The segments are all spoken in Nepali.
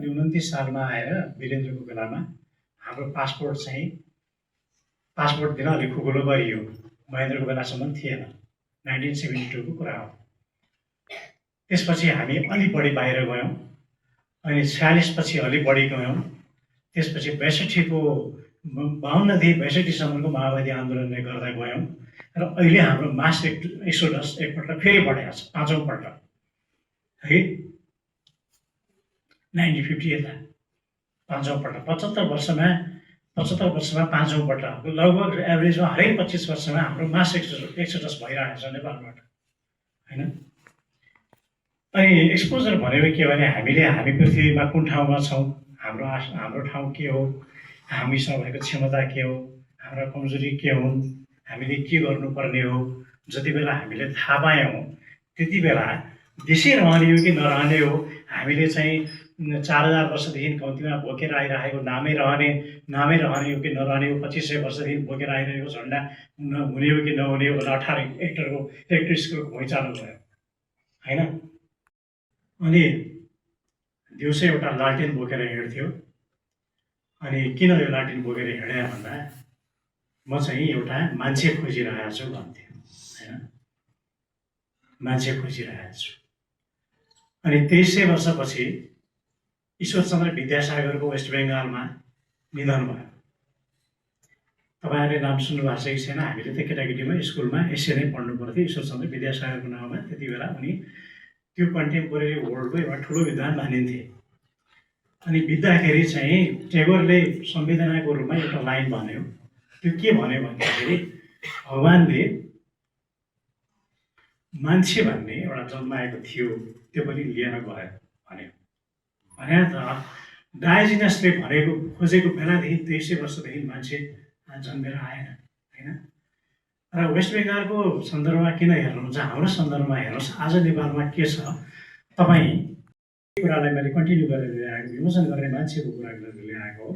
29 सालमा आएर वीरेन्द्रको बेलामा हाम्रो पासपोर्ट दिन अलिक खुकुलो गरियो। महेन्द्रको बेलासम्म थिएन। 1972 को कुरा हो। त्यसपछि हामी अलि बढी बाहिर गयौँ। अनि 46 पछि अलि बढी गयौँ। त्यसपछि 62 को 52 देखि 62 सम्मको माओवादी आन्दोलनले गर्दा गयौँ र अहिले हाम्रो मास एक्सोडस एकपल्ट फेरि बढेको छ, 5औं पल्ट है। 1950 यता 5औं पल्ट, 75 वर्षमा 5औं पल्ट, लगभग एभरेजमा हरेक 25 वर्षमा हाम्रो मास एक्सोडस भइरहेको छ नेपालबाट होइन। अनि एक्सपोजर भनेको के भने हामी पृथ्वीमा कुन ठाउँमा छौँ, हाम्रो ठाउँ के हो, हामीसँग भएको क्षमता के हो, हाम्रा कमजोरी के हुन्, हामीले के गर्नुपर्ने हो। जति बेला हामीले थाहा पायौँ त्यति बेला देशै रहने हो कि नरहने हो। हामीले चाहिँ 4000 वर्षदेखि कम्तीमा बोकेर आइरहेको नामै रहने हो कि नरहने हो। 2500 वर्षदेखि बोकेर आइरहेको झन्डा हुने हो कि नहुने हो। 18 हेक्टरको इलेक्ट्रिक स्कुलको भुइँचालो भयो होइन। अनि दिउँसो एउटा लालटेन बोकेर हिँड्थ्यो। अनि किन यो लालटेन बोकेर हिँडेँ भन्दा म चाहिँ एउटा मान्छे खोजिरहेको छु भन्थ्यो होइन, मान्छे खोजिरहेको छु। अनि 2300 वर्षपछि ईश्वरचन्द्र विद्यासागरको वेस्ट बेङ्गालमा निधन भयो। तपाईँहरूले नाम सुन्नुभएको छ कि छैन? हामीले त केटाकेटीमा स्कुलमा यसै नै पढ्नु पर्थ्यो। ईश्वरचन्द्र विद्यासागरको नाममा त्यति बेला उनी त्यो कन्टेम्पोरेरी वर्ल्डको एउटा ठुलो विद्वान मानिन्थे। अनि बित्दाखेरि चाहिँ टेगोरले संवेदनाको रूपमा एउटा लाइन भन्यो। त्यो के भन्यो भन्दाखेरि भगवानले मान्छे भन्ने एउटा जन्माएको थियो, त्यो पनि लिएर गयो भन्यो। भने त डायोजिनसले खोजेको बेलादेखि 2300 वर्षदेखि मान्छे जन्मेर आएन होइन। र वेस्ट बेङ्गालको सन्दर्भमा किन हेर्नुहुन्छ, हाम्रो सन्दर्भमा हेर्नुहोस्। आज नेपालमा के छ, तपाईँ कुरालाई मैले कन्टिन्यू गरेर ल्याएको, विमोचन गर्ने मान्छेको कुरा गरेर ल्याएको हो।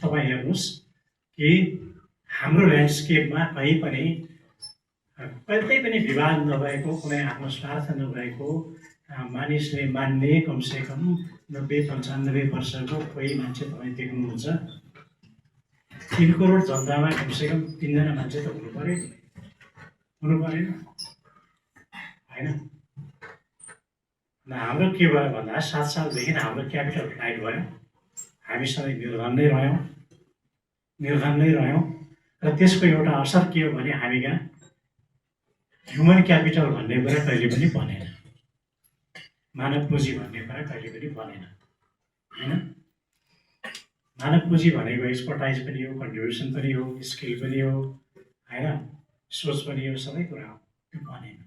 तपाईँ हेर्नुहोस् कि हाम्रो ल्यान्डस्केपमा कहीँ पनि कतै पनि विवाद नभएको, कुनै आफ्नो स्वार्थ नभएको, मानिसले मान्ने कमसेकम 90-95 वर्षको कोही मान्छे तपाईँ देख्नुहुन्छ? 3 करोड जनतामा कमसेकम 3 जना मान्छे त हुनु परेन होइन। हाम्रो के भयो भन्दा 7 सालदेखि हाम्रो क्यापिटल फ्लाइट भयो। हामी सधैँ निर्धन नै रह्यौँ र त्यसको एउटा असर के हो भने हामी कहाँ ह्युमन क्यापिटल भन्ने कुरा कहिले पनि बनेन, मानव पुँजी भन्ने कुरा कहिले पनि बनेन होइन। मानव पुँजी भनेको एक्सपर्टाइज पनि हो, कन्ट्रिब्युसन पनि हो, स्किल पनि हो होइन, सोच पनि हो, सबै कुरा हो। त्यो बनेन।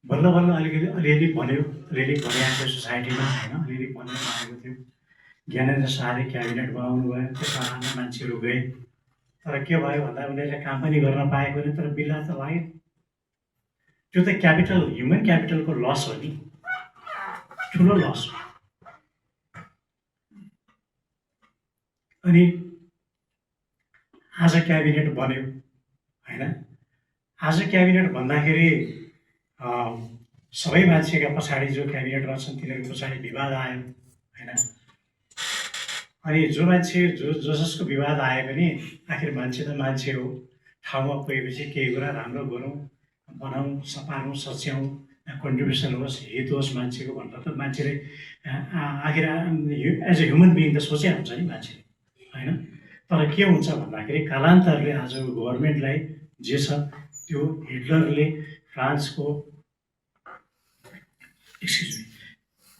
बल्ल अलिअलि बन्यो, अलिअलि बनिआएको सोसाइटीमा होइन, अलिअलि बनेर आएको थियो। ज्ञानेन्द्र शाहले क्याबिनेट बनाउनु भयो, त्यसमा हाम्रा मान्छेहरू गए। तर के भयो भन्दा उनीहरूले काम पनि गर्न पाएको नि, तर बिल्ला त लाग्यो। त्यो त क्यापिटल, ह्युमन क्यापिटलको लस हो नि, ठुलो लस हो। अनि आज क्याबिनेट बन्यो होइन। आज क्याबिनेट भन्दाखेरि सबै मान्छेका पछाडि जो क्याबिनेटमा छन् तिनीहरूको पछाडि विवाद आयो होइन। अनि जो मान्छे जसको विवाद आए पनि आखिर मान्छे त मान्छे हो। ठाउँमा पुगेपछि केही कुरा राम्रो गरौँ, बनाऊँ, सपारौँ, सच्याउँ, कन्ट्रिब्युसन होस्, हित होस् मान्छेको भनेर त मान्छेले आखिर एज ए ह्युमन बिइङ त सोचे हुन्छ नि मान्छेले होइन। तर के हुन्छ भन्दाखेरि कालान्तरले आज गभर्मेन्टलाई जे छ त्यो हिटलरले फ्रान्सको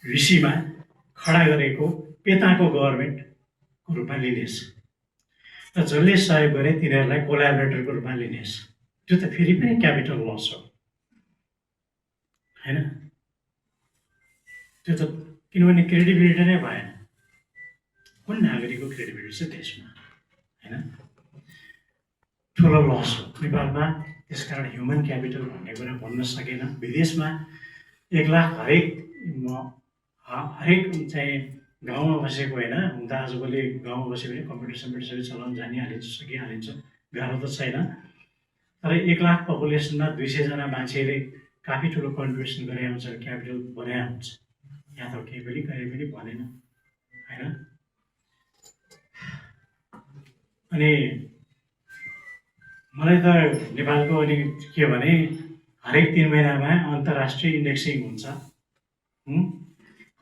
विसीमा खडा गरेको पेताको गभर्मेन्टको रूपमा लिनेछ र जसले सहयोग गरे तिनीहरूलाई कोलाबोरेटरको रूपमा लिनेछ। त्यो त फेरि पनि क्यापिटल लस हो होइन। त्यो त किनभने क्रेडिबिलिटी नै भएन। कुन नागरिकको क्रेडिबिलिटी छ देशमा होइन। ठुलो लस हो नेपालमा। त्यसकारण ह्युमन क्यापिटल भन्ने कुरा भन्न सकेन। विदेशमा 1 लाख हरेक चाहिँ गाउँमा बसेको होइन। हुन त आजभोलि गाउँमा बस्यो भने कम्प्युटर सबै चलाउन जानिहालिन्छ, सकिहालिन्छ, गाह्रो त छैन। तर 1 लाख पपुलेसनमा 200 जना मान्छेले काफी ठुलो कन्ट्रिब्युसन गरे हुन्छ, क्यापिटल बनाए हुन्छ यहाँ त केही पनि कहिले पनि भनेन होइन। अनि मलाई त नेपालको अनि के भने हरेक 3 महिनामा अन्तर्राष्ट्रिय इन्डेक्सिङ हुन्छ।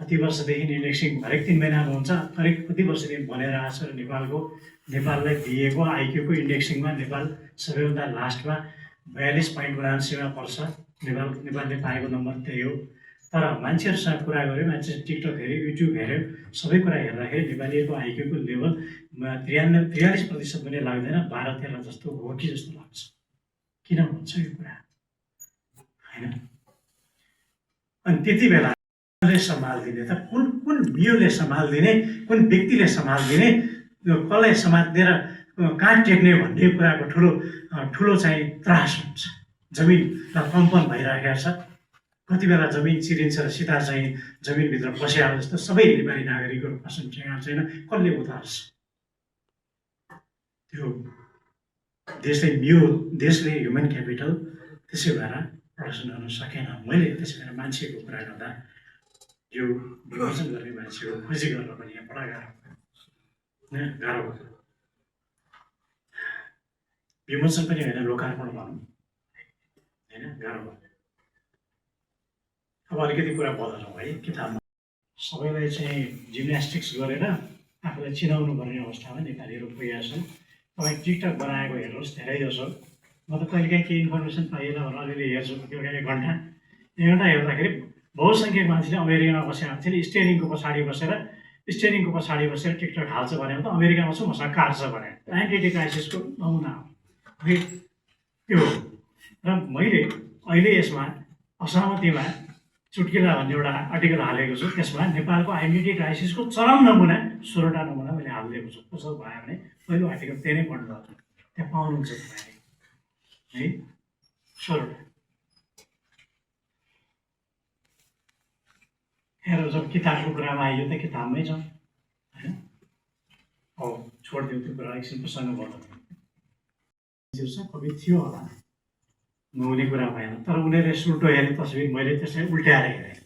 कति वर्षदेखि इन्डेक्सिङ हरेक 3 महिनामा हुन्छ, हरेक कति वर्षदेखि भनेर आएको छ। र नेपाललाई दिएको आइक्यूको इन्डेक्सिङमा नेपाल सबैभन्दा लास्टमा 42.79मा पर्छ। नेपालले पाएको नम्बर त्यही हो। तर मान्छेहरूसँग कुरा गऱ्यो, मान्छे टिकटक हेऱ्यो, युट्युब हेऱ्यो, सबै कुरा हेर्दाखेरि नेपालीहरूको आइक्यूको लेभल 43% पनि लाग्दैन, 12-13 जस्तो हो कि जस्तो लाग्छ। किन भन्छ यो कुरा होइन? अनि त्यति बेला सम्हालिदिने त कुन बियोले सम्हालिदिने, कुन व्यक्तिले सम्हालिदिने, कसलाई समातेर कहाँ टेक्ने भन्ने कुराको ठुलो चाहिँ त्रास हुन्छ। जमिनलाई कम्पन भइरहेको छ। कति बेला जमिन चिरिन्छ र सीधा चाहिँ जमिनभित्र पस्या जस्तो सबै नेपाली नागरिकहरू फस्न छैन। कसले उतार्छ त्यो? देशले ह्युमन क्यापिटल त्यसै भएर प्रदर्शन गर्न सकेन। मैले त्यसै भएर मान्छेको कुरा गर्दा यो विमोचन गर्ने मान्छेको खोजी गर्न पनि यहाँ बडा गाह्रो भयो। विमोचन पनि होइन, लोकार्पण भनौँ होइन, गाह्रो भयो। अब अलिकति कुरा बदलौँ है किताबमा। सबैलाई चाहिँ जिम्नास्टिक्स गरेर आफूलाई चिनाउनु पर्ने अवस्थामा नेपालीहरू पुगेका छन्। तपाईँ टिकटक बनाएको हेर्नुहोस्, धेरै जसो म त कहिलेकाहीँ केही इन्फर्मेसन पाइएन भनेर अलिअलि हेर्छु। बेलुका 1 घन्टा हेर्दाखेरि बहुसङ्ख्यक मान्छेले अमेरिकामा बसेका मान्छेले स्टेरिङको पछाडि बसेर टिकटक हाल्छ भने त अमेरिकामा छु मसँग कार छ भने आइडेन्टिटी क्राइसिसको नमुना हो त्यो। र मैले अहिले यसमा असहमतिमा चुट्किला भन्ने एउटा आर्टिकल हालेको छु। त्यसमा नेपालको आइडेन्टिटी क्राइसिसको चरम नमुना 16वटा नमुना मैले हालिदिएको छु। कसो भयो भने पहिलो आर्टिकल त्यही नै पढ्नु पर्छ, त्यहाँ पाउनुहुन्छ तपाईँले है 16वटा। हेर जब किताबको कुरामा आइयो त किताबमै छ होइन। अब छोडिदिउँ त्यो कुरा, एकछिन प्रसङ्ग बदल्नु। कवि थियो होला, नहुने कुरा भएन। तर उनीहरूले सुल्टो हेरे तस्बिर, मैले त्यसलाई उल्ट्याएर हेरेँ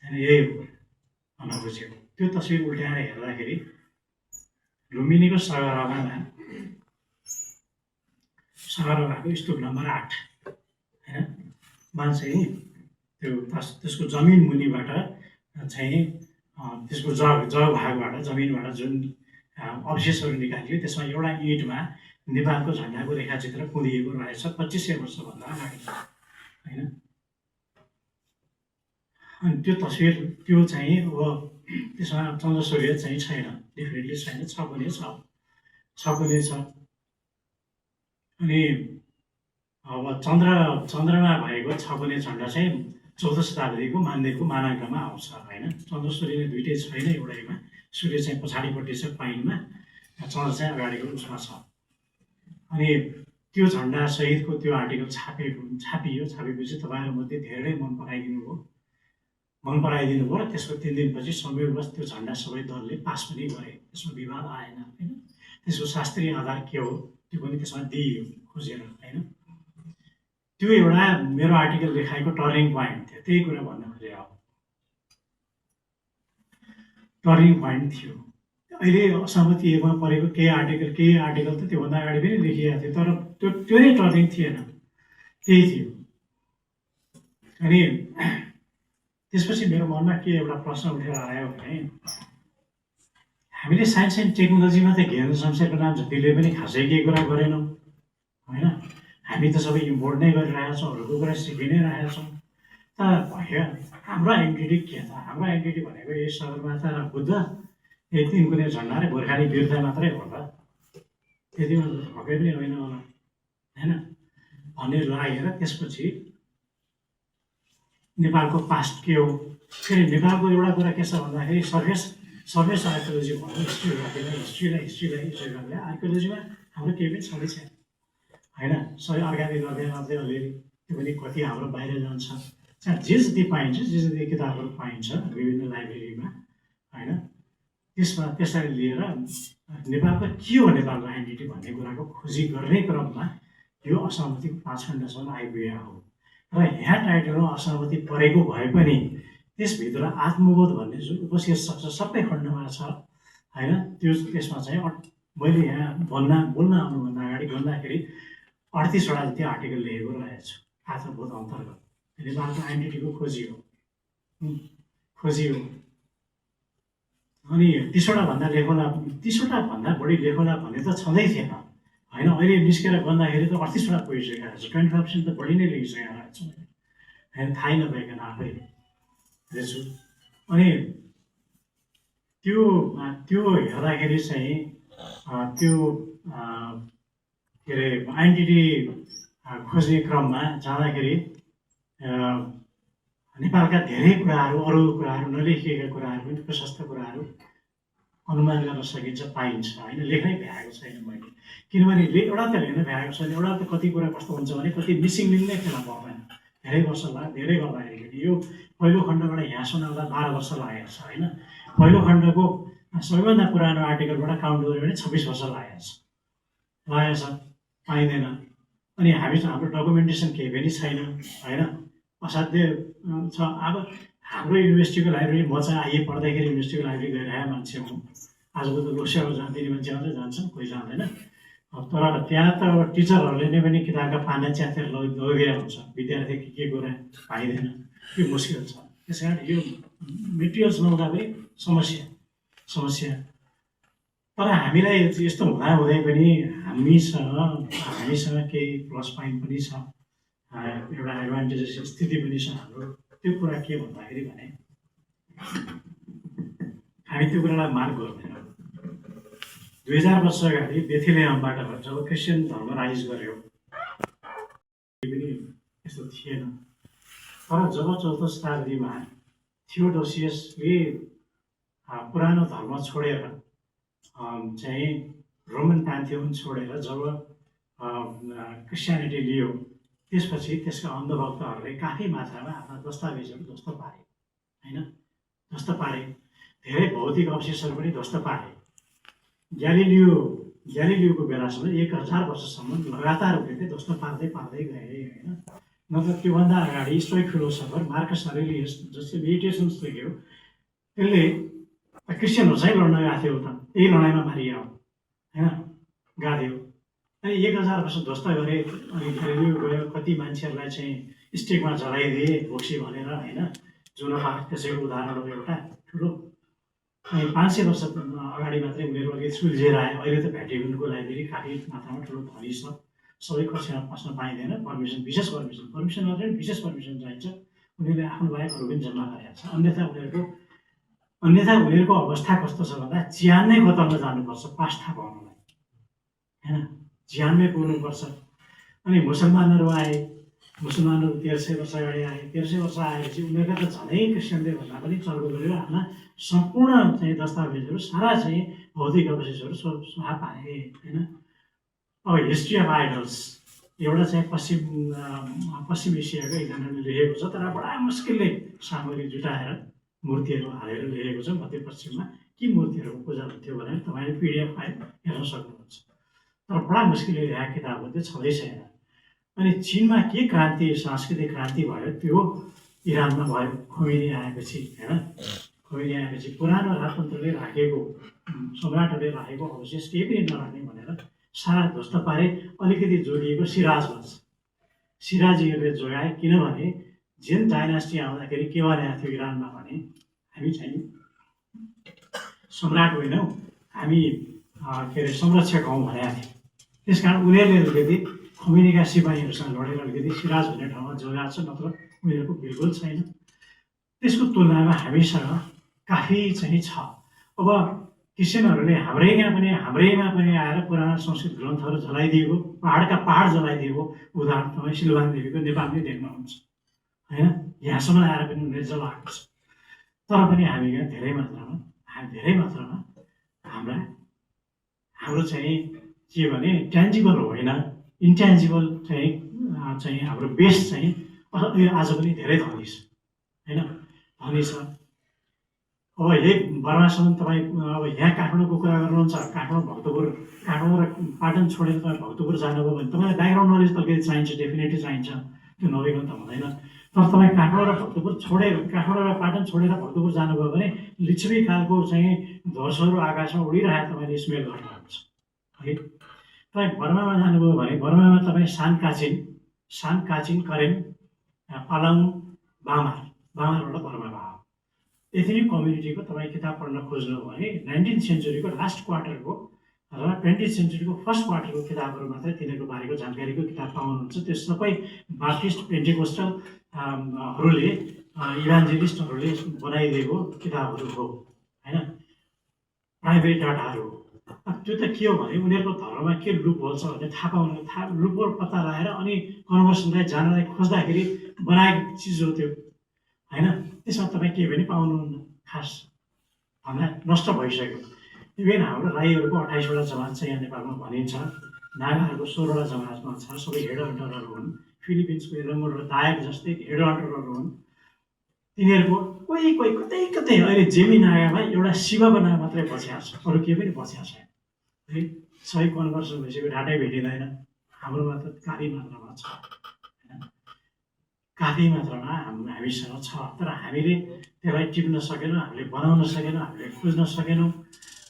होइन। यही नबुझेको त्यो तस्बिर उल्ट्याएर हेर्दाखेरि लुम्बिनीको सगरमाको स्तूप नम्बर 8 होइन मा चाहिँ त्यसको जमिन मुनिबाट चाहिँ त्यसको जग भागबाट जमिनबाट जुन अवशेषहरू निकालियो, त्यसमा एउटा इँटमा नेपालको झन्डाको रेखाचित्र कुँदिएको रहेछ 2500 वर्षभन्दा अगाडि होइन। अनि त्यो तस्बिर त्यो चाहिँ अब त्यसमा चन्द्र सूर्य चाहिँ छैन, डेफिनेटली छैन, छ पनि छ। अनि अब चन्द्रमा भएको छ भने झन्डा चाहिँ 14 शताब्दीको मान्देको मानाङ्कमा आउँछ होइन। चन्द्र सूर्य दुइटै छैन, एउटैमा सूर्य चाहिँ पछाडिपट्टि छ पाइनमा, चन्द्र चाहिँ अगाडिको उसमा छ। अनि त्यो झन्डा सहितको त्यो आर्टिकल छापिएपछि तपाईँहरूमध्ये धेरै मन पराइदिनु भयो र त्यसको 3 दिनपछि संयोगवश त्यो झन्डा सबै दलले पास पनि गरे। त्यसमा विवाद आएन होइन। त्यसको शास्त्रीय आधार के हो त्यो पनि त्यसमा दिइयो खोजेर होइन। त्यो एउटा मेरो आर्टिकल लेखाएको टर्निङ पोइन्ट थियो। त्यही कुरा भन्न खोजेँ। अब टर्निङ पोइन्ट थियो। अहिले असहमति एकमा परेको केही आर्टिकल त त्योभन्दा अगाडि पनि लेखिएको थियो, तर त्यो नै टर्निङ थिएन, त्यही थियो। अनि त्यसपछि मेरो मनमा के एउटा प्रश्न उठेर आयो भने हामीले साइन्स एन्ड टेक्नोलोजीमा त ज्ञान शमशेरको नाम जतिले पनि खासै केही कुरा गरेनौँ होइन। हामी त सबै इम्पोर्ट नै गरिरहेका छौँ, अरूको कुरा सिकि नै रहेका छौँ। तर भयो हाम्रो आइडेन्टिटी के त? हाम्रो आइडेन्टिटी भनेको यही सगरमाथा र बुद्ध, यही 3 कुने झन्डा र गोर्खाली वीरता मात्रै हो त, त्यति मात्र भएकै पनि होइन होला होइन भन्ने लागेर त्यसपछि नेपालको पास्ट के हो, फेरि नेपालको एउटा कुरा के छ भन्दाखेरि सर्भेस आर्कियोलोजी भनौँ, हिस्ट्रीलाई आर्कियोलोजीमा हाम्रो केही पनि छँदै छैन होइन। सबै अर्काले गर्दै अलिअलि त्यो पनि कति हाम्रो बाहिर जान्छ। जे जति पाइन्छ, जे जति किताबहरू पाइन्छ विभिन्न लाइब्रेरीमा होइन, त्यसलाई लिएर नेपालको के हो नेपालको आइडेन्टिटी भन्ने कुराको खोजी गर्ने क्रममा यो असहमतिको 5 खण्डसम्म आइपुगेको हो। र यहाँ टाइटलमा असहमति परेको भए पनि त्यसभित्र आत्मबोध भन्ने जुन उपशीर्षक छ सबै खण्डमा छ होइन। त्यसमा चाहिँ मैले यहाँ बोल्न आउनुभन्दा अगाडि बोल्दाखेरि 38वटा जति आर्टिकल लेखेको रहेको छु आत्मबोध अन्तर्गत। नेपालको आइडेन्टिटीको खोजी हो। अनि 30वटा भन्दा बढी लेखौँला भन्ने त छँदै थिएन होइन। अहिले निस्केर भन्दाखेरि त 38वटा पुगिसकेको छ, 25% त बढी नै लेखिसकेको रहेछु होइन, थाहै नभइकन आफै हेर्छु। अनि त्यो हेर्दाखेरि चाहिँ त्यो के अरे आइडेन्टिटी खोज्ने क्रममा जाँदाखेरि नेपालका धेरै कुराहरू, अरू कुराहरू, नलेखिएका कुराहरू पनि, प्रशस्त कुराहरू अनुमान गर्न सकिन्छ, पाइन्छ होइन। लेख्नै भ्याएको छैन मैले, किनभने एउटा त लेख्न भ्याएको छैन, एउटा त कति कुरा कस्तो हुन्छ भने कति मिसिङ लिङ्क नै फेला पर्दैन। धेरै वर्ष लाग्यो, धेरै गर्दाखेरि यो पहिलो खण्डबाट यहाँसम्म आउँदा 12 वर्ष लागेको छ होइन। पहिलो खण्डको सबैभन्दा पुरानो आर्टिकलबाट काउन्ट गऱ्यो भने 26 वर्ष लागेको छ, पाइँदैन। अनि हाम्रो डकुमेन्टेसन केही पनि छैन होइन, असाध्य छ। अब हाम्रो युनिभर्सिटीको लाइब्रेरी, म चाहिँ आइए पढ्दाखेरि युनिभर्सिटीको लाइब्रेरी गइरहेको मान्छे हुँ। आजको त लोकसेवा जाँदिने मान्छे आउँदै जान्छन्, कोही जाँदैन। तर त्यहाँ त टिचरहरूले नै पनि किताबका पाना च्यातेर लगेर हुन्छ, विद्यार्थी के कुरा पाइँदैन, यो मुस्किल छ। त्यस कारण यो मेटेरियल्स नहुँदा पनि समस्या। तर हामीलाई यस्तो हुँदै पनि हामीसँग केही प्लस पोइन्ट पनि छ, एउटा एडभान्टेजेस स्थिति पनि छ हाम्रो। त्यो कुरा के भन्दाखेरि भने हामी त्यो कुरालाई मार्क गर्दैनौँ। 2000 वर्ष अगाडि बेथलेहमबाट जब क्रिस्चियन धर्म राइज गर्यो पनि यस्तो थिएन। तर जब 14औं शताब्दीमा थियोडोसियसले पुरानो धर्म छोडेर चाहिँ रोमन प्यान्थियोन छोडेर जब क्रिस्चियनिटी लियो, त्यसपछि त्यसका अन्धभक्तहरूले काफी मात्रामा आफ्ना दस्तावेजहरू ध्वस्त पारे होइन, धेरै भौतिक अवशेषहरू पनि ध्वस्त पारे। ग्यालिलियोको बेलासम्म 1000 वर्षसम्म लगातार उनीहरूले ध्वस्त पार्दै गए होइन। नत्र त्योभन्दा अगाडि स्टोइक फिलोसफर मार्कस अरेलियस जसले मेडिटेसन्स लेख्यो, त्यसले क्रिस्चियनहरूसँग लड्न गएको थियो, त त्यही लडाइँमा मारियो होइन, गएको थियो। अनि 1000 वर्ष ध्वस्त गरे। अनि ग्यालिलियो गयो, कति मान्छेहरूलाई चाहिँ स्टेकमा जलाइदिए बोक्सी भनेर होइन, जुन त्यसैको उदाहरण हो एउटा ठुलो। अनि 500 वर्ष अगाडि मात्रै उनीहरू अलिक सुल्झेर आए। अहिले त भ्याटिकनको लाइब्रेरी काफी मात्रामा ठुलो धनी छ, सबै कक्षामा पस्न पाइँदैन, विशेष पर्मिसन चाहिन्छ। उनीहरूले आफ्नो बाहेक अरू पनि जम्मा गरेका छ। अन्यथा उनीहरूको अवस्था कस्तो छ भन्दा ज्यान नै खोतल्न जानुपर्छ पास थाहा पाउनलाई होइन, ज्यानमै पुग्नुपर्छ। अनि मुसलमानहरू 1300 वर्ष अगाडि आए। 1300 वर्ष आएपछि उनीहरूका त झनै क्रिस्चियनले भन्दा पनि चर्को गरेर आफ्ना सम्पूर्ण चाहिँ दस्तावेजहरू, सारा चाहिँ भौतिक अवशेषहरू सुहा पाए होइन। अब हिस्ट्री अफ आइडल्स एउटा चाहिँ पश्चिम एसियाको एकजनाले लेखेको छ, तर बडा मुस्किलले सामग्री जुटाएर मूर्तिहरू हालेर लेखेको छ। मध्यपश्चिममा के मूर्तिहरूको पूजा हुन्थ्यो भनेर तपाईँले PDF फाइल हेर्न सक्नुहुन्छ। तर बडा मुस्किलले लेखेको किताबहरू चाहिँ छँदै छैन। अनि चिनमा के सांस्कृतिक क्रान्ति भयो, त्यो इरानमा भयो खोमेनी आएपछि होइन। पुरानो राजतन्त्रले राखेको, सम्राटहरूले राखेको अवशेष केही पनि नराख्ने भनेर सारा ध्वस्त पारे। अलिकति जोडिएको सिराजीहरूले जोगाए, किनभने जेन डाइनास्टी आउँदाखेरि के भनेको थियो इरानमा भने हामी चाहिँ सम्राट होइनौँ, हामी के अरे संरक्षक हौँ भनेको थियो। त्यस कारण उनीहरूले अलिकति खोमेनीका सिपाहीहरूसँग लडेर अलिकति सिराज भन्ने ठाउँमा जोगाएको छ, नत्र उनीहरूको बिल्कुल छैन। त्यसको तुलनामा हामीसँग काफी चाहिँ छ। अब क्रिस्चियनहरूले हाम्रैमा पनि आएर पुराना संस्कृत ग्रन्थहरू जलाइदिएको, पहाड जलाइदिएको उदाहरण तपाईँ सिलवान देवीको नेपालमै देख्नुहुन्छ होइन। यहाँसम्म आएर पनि उनीहरू जलाएको छ। तर पनि हामी यहाँ धेरै मात्रामा हाम्रो चाहिँ के भने ट्यान्जिबल होइन, इन्ट्यान्जिबल चाहिँ हाम्रो बेस चाहिँ आज पनि धेरै धनी छ होइन, धनी छ। अब यही बर्मासम्म तपाईँ अब यहाँ काठमाडौँको कुरा गर्नुहुन्छ, काठमाडौँ र पाटन छोडेर तपाईँ भक्तपुर जानुभयो भने तपाईँलाई ब्याकग्राउन्ड नलेज त अलिकति चाहिन्छ, डेफिनेटली चाहिन्छ, त्यो नभइकन त हुँदैन। तर तपाईँ काठमाडौँ र भक्तपुर छोडेर काठमाडौँ र पाटन छोडेर भक्तपुर जानुभयो भने लिच्छवी कालको चाहिँ ध्वजहरू आकाशमा उडिरहेको तपाईँले स्मेल गर्नुहुन्छ है। तपाईँ बर्मामा जानुभयो भने बर्मामा तपाईँ सान काचिन करेन अलाङ बामारबाट बर्मा भयो। एथनिक कम्युनिटीको तपाईँ किताब पढ्न खोज्नुभयो भने 19th सेन्चुरीको लास्ट क्वार्टरको र 20th सेन्चुरीको फर्स्ट क्वार्टरको किताबहरू मात्रै तिनीहरूको बारेको जानकारीको किताब पाउनुहुन्छ। त्यो सबै बाप्टिस्ट पेन्टिकोस्टल हरूले इभान्जेलिस्टहरूले बनाइदिएको किताबहरू हो होइन, प्राइभेट डाटाहरू। त्यो त के हो भने उनीहरूको धर्ममा के लुप होल छ भने थाहा लुप होल पत्ता लगाएर अनि कन्भर्सनलाई जानलाई खोज्दाखेरि बनाएको चिज हो त्यो होइन। त्यसमा तपाईँ केही पनि पाउनुहुन्न खास, हामीलाई नष्ट भइसक्यो। इभेन हाम्रो राईहरूको 28वटा जमात छ यहाँ नेपालमा भनिन्छ, नागाहरूको 16वटा जमातमा छ, सबै हेड हन्टरहरू हुन्। फिलिपिन्सको एलमोर र दायक जस्तै हेड हन्टरहरू हुन्। तिनीहरूको कोही कतै कतै अहिले जेमी नागामा एउटा शिवको नाम मात्रै बचिएको छ, अरू केही पनि बचिएको छैन है। सही कन्भर्सन भइसक्यो, डाटै भेटिँदैन। हाम्रोमा त काफी मात्रामा छ, काफी मात्रामा हामीसँग छ, तर हामीले त्यसलाई टिप्न सकेनौँ, हामीले बनाउन सकेनौँ, हामीले खोज्न सकेनौँ।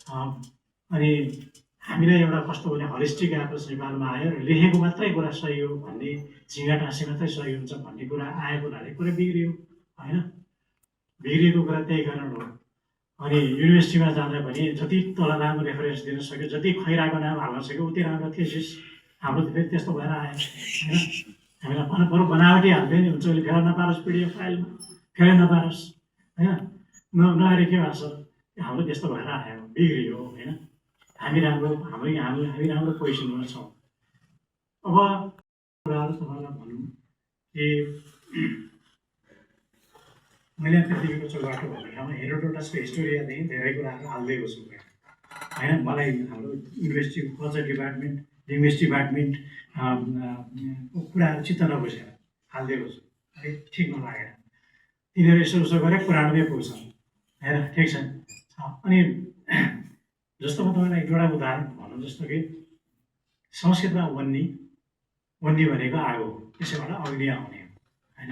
अनि हामीलाई एउटा कस्तो भने हलिस्टिक एप्रोच नेपालमा आयो र लेखेको मात्रै कुरा सही हो भन्ने, झिङ्गा टाँसे मात्रै सही हुन्छ भन्ने कुरा आएको हुनाले कुरा बिग्रियो होइन। बिग्रिएको कुरा त्यही कारण हो। अनि युनिभर्सिटीमा जाँदा पनि जति तल राम्रो रेफरेन्स दिन सक्यो, जति खैराको नाम हाल्न सक्यो उति राम्रो थेसिस। हाम्रो त फेरि त्यस्तो भएर आयो होइन। हामीलाई बरु बनावटी हाल्दै नि हुन्छ, अहिले फेला नपारोस् पिडिएफ फाइलमा, फेला नपारोस् होइन, नआएर के भएको छ, हाम्रो त्यस्तो भएर आयो, बिग्रियो होइन। हामी राम्रो पोजिसनमा छौँ। अब कुराहरू तपाईँलाई भनौँ कि मैले पृथ्वीको चौबाटो भन्ने ठाउँमा हेरोडोटसको हिस्टोरियादेखि धेरै कुराहरू हालिदिएको छु होइन। मलाई हाम्रो युनिभर्सिटीको कल्चर डिपार्टमेन्ट, लिङ्ग्विस्ट डिपार्टमेन्ट कुराहरू चित्त नबुझेर हालिदिएको छु है, ठिक नलागेर। तिनीहरू यसो उसो गरेर पुराणमै पुग्छ होइन, ठिक छ। अनि जस्तो म तपाईँलाई एक दुईवटा उदाहरण भनौँ, जस्तो कि संस्कृतमा वन्नी भनेको आगो, त्यसैबाट अग्नि आउने होइन।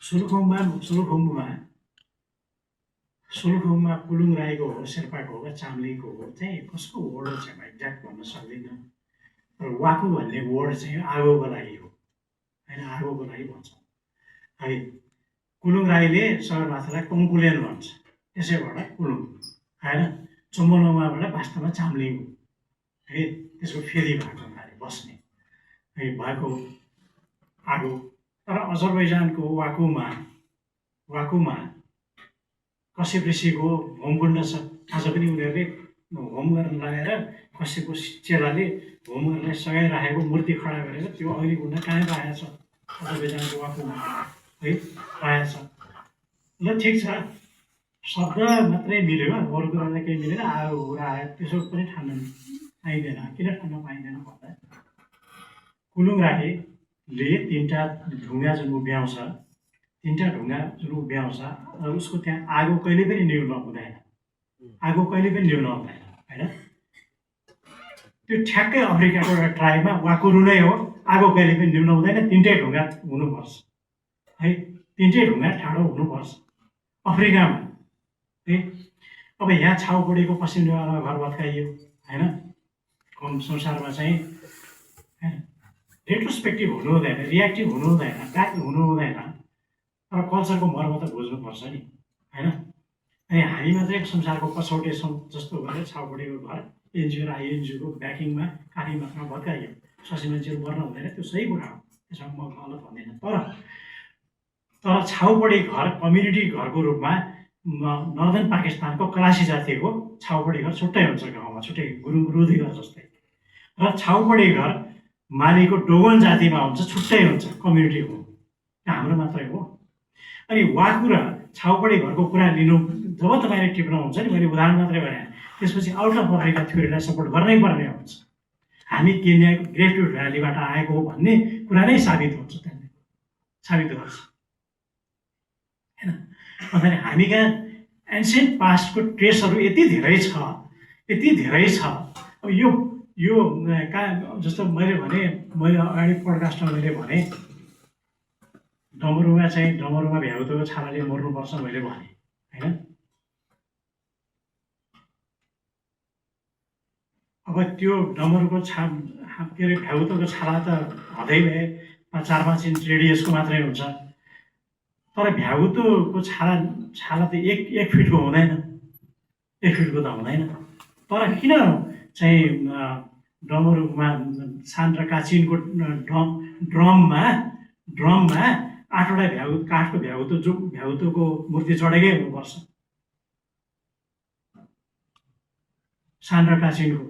सोलुखुम्बुमा कुलुङ राईको हो, शेर्पाको हो, चाम्लिङको हो, चाहिँ कसको वर्ड हो चाहिँ एक्ज्याक्ट भन्न सक्दिनँ। तर वाकु भन्ने वर्ड चाहिँ आगोको लागि हो होइन, आगोको लागि भन्छौँ है। कुलुङ राईले सगरमाथालाई कङ्कुलेन भन्छ, त्यसैबाट कुलुङ होइन। चम्बलमाबाट वास्तवमा चाम्लिङ हो है, त्यसको फेरि भएको हुनाले बस्ने है भएको आगो। तर अजरबैजानको वाकुमा कश्यप ऋषिको होमकुण्ड छ। आज पनि उनीहरूले होम गर्न लगाएर कश्यपको चेलाले होमहरूलाई सघाइराखेको मूर्ति खडा गरेर त्यो अग्निकुण्ड कायम राखेको छ अजरबैजानको वाकुमा है, राखेको छ। ल ठिक छ, शब्द मात्रै मिल्यो, अरू कुरालाई केही मिलेन, आयो कुरा आयो, त्यसो पनि ठान्न पाइँदैन। किन ठान्न पाइँदैन भन्दा कुलुङ राईले 3टा ढुङ्गा जुन उभ्याउँछ, 3टा ढुङ्गा जुन उभ्याउँछ, उसको त्यहाँ आगो कहिले पनि न्यून हुँदैन, आगो कहिले पनि न्यून हुँदैन होइन। त्यो ठ्याक्कै अफ्रिकाको एउटा ट्राइबमा वाकुरु नै हो, आगो कहिले पनि न्यून हुँदैन, 3टै ढुङ्गा हुनुपर्छ है, 3टै ढुङ्गा ठाडो हुनुपर्छ अफ्रिकामा है। अब यहाँ छाउपडीको पश्चिम नेपालमा घर भत्काइयो होइन, संसारमा चाहिँ होइन। रेट्रोस्पेक्टिभ हुनु हुँदैन, रियाक्टिभ हुनु हुँदैन, ब्याक हुनु हुँदैन, तर कल्चरको मर्म त बुझ्नुपर्छ नि होइन। अनि हामी मात्रै संसारको पछौटे छौँ जस्तो गरेर छाउपडीको घर एनजिओ र आइएनजिओको ब्याकिङमा काफी मात्रामा भत्काइयो। 80 मान्छेहरू मर्न हुँदैन, त्यो सही कुरा हो, त्यसमा म गलत भन्दिनँ। तर छाउपडी घर कम्युनिटी घरको रूपमा नर्दन पाकिस्तानको कलासी जातिको छाउपडी घर छुट्टै हुन्छ, गाउँमा छुट्टै गुरुङ रुधी घर जस्तै। र छाउपडी घर मालीको डोगन जातिमा हुन्छ, छुट्टै हुन्छ कम्युनिटी हो, हाम्रो मात्रै हो। अनि वाकु र छाउपडी घरको कुरा लिनु जब तपाईँले टिप्नुहुन्छ नि, मैले उदाहरण मात्रै भने, त्यसपछि आउट अफ अफ्रिका थ्योरीलाई सपोर्ट गर्नै पर्ने हुन्छ। हामी केन्याको ग्रेट रिफ्ट भ्यालीबाट आएको हो भन्ने कुरा नै साबित हुन्छ, त्यसले साबित गर्छ होइन। भन्दाखेरि हामी कहाँ एन्सियन्ट पास्टको ट्रेसहरू यति धेरै छ। अब यो कहाँ जस्तो मैले अगाडि पडकास्टमा मैले भने डमरुमा भ्याउतोको छालाले मर्नुपर्छ मैले भने होइन। अब त्यो डमरुको के अरे भ्याउतोको छाला त हदै भए 4-5 इन्च रेडियसको मात्रै हुन्छ, तर भ्याउतोको छाला त एक फिटको हुँदैन, 1 फिटको त हुँदैन। तर किन चाहिँ डमरुमा सान र काचिनको ड्रममा 8वटा काठको भ्याउतोको मूर्ति चढेकै हुनुपर्छ, सान र काचिनको।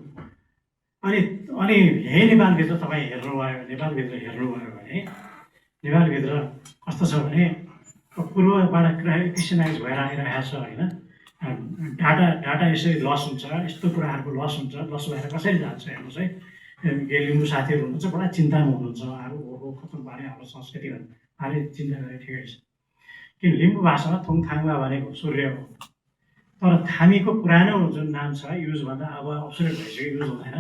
अनि यही नेपालभित्र तपाईँ नेपालभित्र कस्तो छ भने पूर्वबाट क्रिस्चियनाइज भएर आइरहेको छ होइन। डाटा यसरी लस हुन्छ, यस्तो कुराहरूको लस हुन्छ, लस भएर कसरी जान्छ हेर्नुहोस् है। लिम्बू साथीहरू हुनुहुन्छ बडा चिन्तामा हुनुहुन्छ, अब ओहो खतम पारे हाम्रो संस्कृति भारी चिन्ता गरे ठिकै छ। किन लिम्बू भाषामा थोङथाङमा भनेको सूर्य हो, तर थामीको पुरानो जुन नाम छ युजभन्दा अब अप्सुलेट भइसक्यो, युज हुँदैन,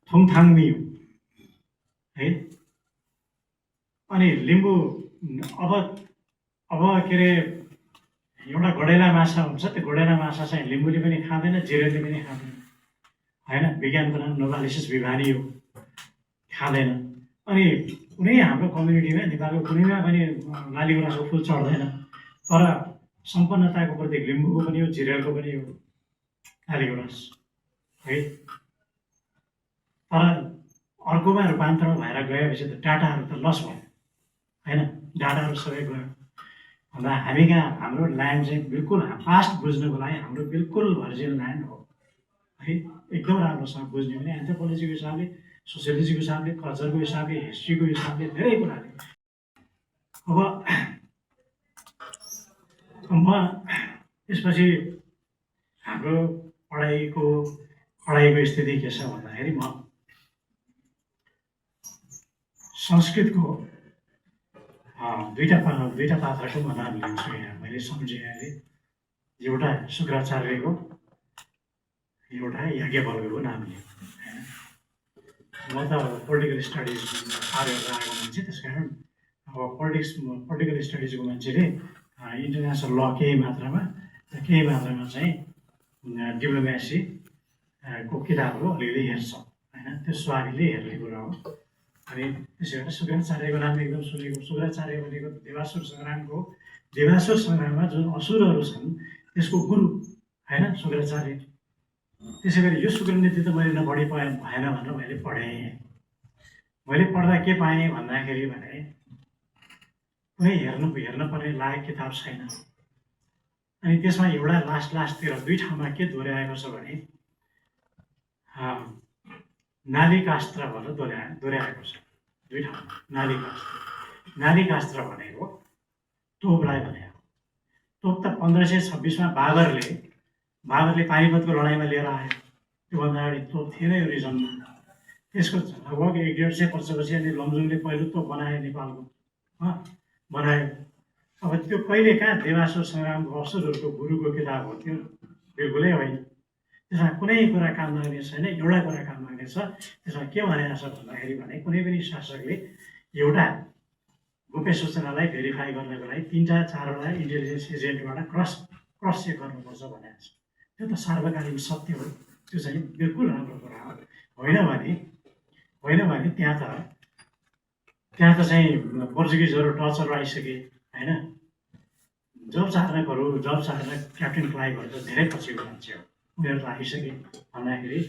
थोङथाङमी हो है। अनि लिम्बू अब के अरे एउटा घोडेला माछा हुन्छ, त्यो घोडेला माछा चाहिँ लिम्बूले पनि खाँदैन, जिरेले पनि खाँदैन होइन। विज्ञानको नाम नोभालिसिस भिभानी हो, खाँदैन। अनि कुनै हाम्रो कम्युनिटीमा नेपालको कुनैमा पनि लाली गुराँसको फुल चढ्दैन, तर सम्पन्नताको प्रतीक लिम्बूको पनि हो, जिरेलको पनि हो लाली गुराँस है। तर अर्कोमा रूपान्तरण भएर गएपछि त डाटाहरू त लस भयो होइन, डाटाहरू सबै गयो। अन्त हामी कहाँ हाम्रो ल्यान्ड चाहिँ बिल्कुल पास्ट बुझ्नको लागि हाम्रो बिल्कुल भर्जिन ल्यान्ड हो है, एकदम राम्रोसँग बुझ्ने भने एन्थ्रोपोलोजीको हिसाबले, सोसियोलोजीको हिसाबले, कल्चरको हिसाबले, हिस्ट्रीको हिसाबले, धेरै कुराले। अब म त्यसपछि हाम्रो पढाइको स्थिति के छ भन्दाखेरि म संस्कृतको दुईटा पात्रको म नाम लिन्छु यहाँ। मैले सम्झेँ अहिले, एउटा शुक्राचार्यको, एउटा याज्ञवल्क्यको नाम लिएँ होइन। म त पोलिटिकल स्टडिज पार गरेर आएको मान्छे, त्यस कारण अब पोलिटिकल स्टडिजको मान्छेले इन्टरनेसनल ल केही मात्रामा चाहिँ डिप्लोमेसीको किताबहरू अलिअलि हेर्छ होइन, त्यो स्वामीले हेर्ने कुरा हो। अनि त्यसै गरी शुक्राचार्यको नाम एकदम सुनेको। शुक्राचार्य भनेको देवासुर सङ्ग्राममा जुन असुरहरू छन् त्यसको गुरु होइन शुक्राचार्य। त्यसै गरी यो शुक्रनीति त मैले नपढी भएन भनेर मैले पढेँ। मैले पढ्दा के पाएँ भन्दाखेरि भने कुनै हेर्न पर्ने लायक किताब छैन। अनि त्यसमा एउटा लास्टतिर 2 ठाउँमा के दोहोऱ्याएको छ भने नालिकास्त्र भनेर दोहोऱ्याएको छ 2 ठाउँमा। नालिकास्त्र भनेको तोपलाई भनेको। तोप त 1526मा बाबरले पानिपतको लडाइँमा लिएर आयो। त्योभन्दा अगाडि तोप थिएन यो रिजनमा। त्यसको लगभग 150 वर्षपछि अनि लमजुङले पहिलो तोप बनायो नेपालको बनायो। अब त्यो कहिले कहाँ देवासुर सङ्ग्रामको असुरहरूको गुरुको किताब हो त्यो, बिल्कुलै होइन। त्यसमा कुनै कुरा काम लाग्ने छैन, एउटा कुरा काम लाग्ने छ। त्यसमा के भनेको छ भन्दाखेरि भने कुनै पनि शासकले एउटा गोप्य सूचनालाई भेरिफाई गर्नको लागि 3-4वटा इन्टेलिजेन्स एजेन्टबाट क्रस चेक गर्नुपर्छ भनेको छ। त्यो त सार्वकालीन सत्य हो, त्यो चाहिँ बिल्कुल राम्रो कुरा हो। होइन भने त्यहाँ त चाहिँ पोर्चुगिजहरू डचहरू आइसके होइन। जब चाहना क्याप्टेन क्लाइभहरू त धेरै पछिको मान्छे हो, उनीहरू त आइसके भन्दाखेरि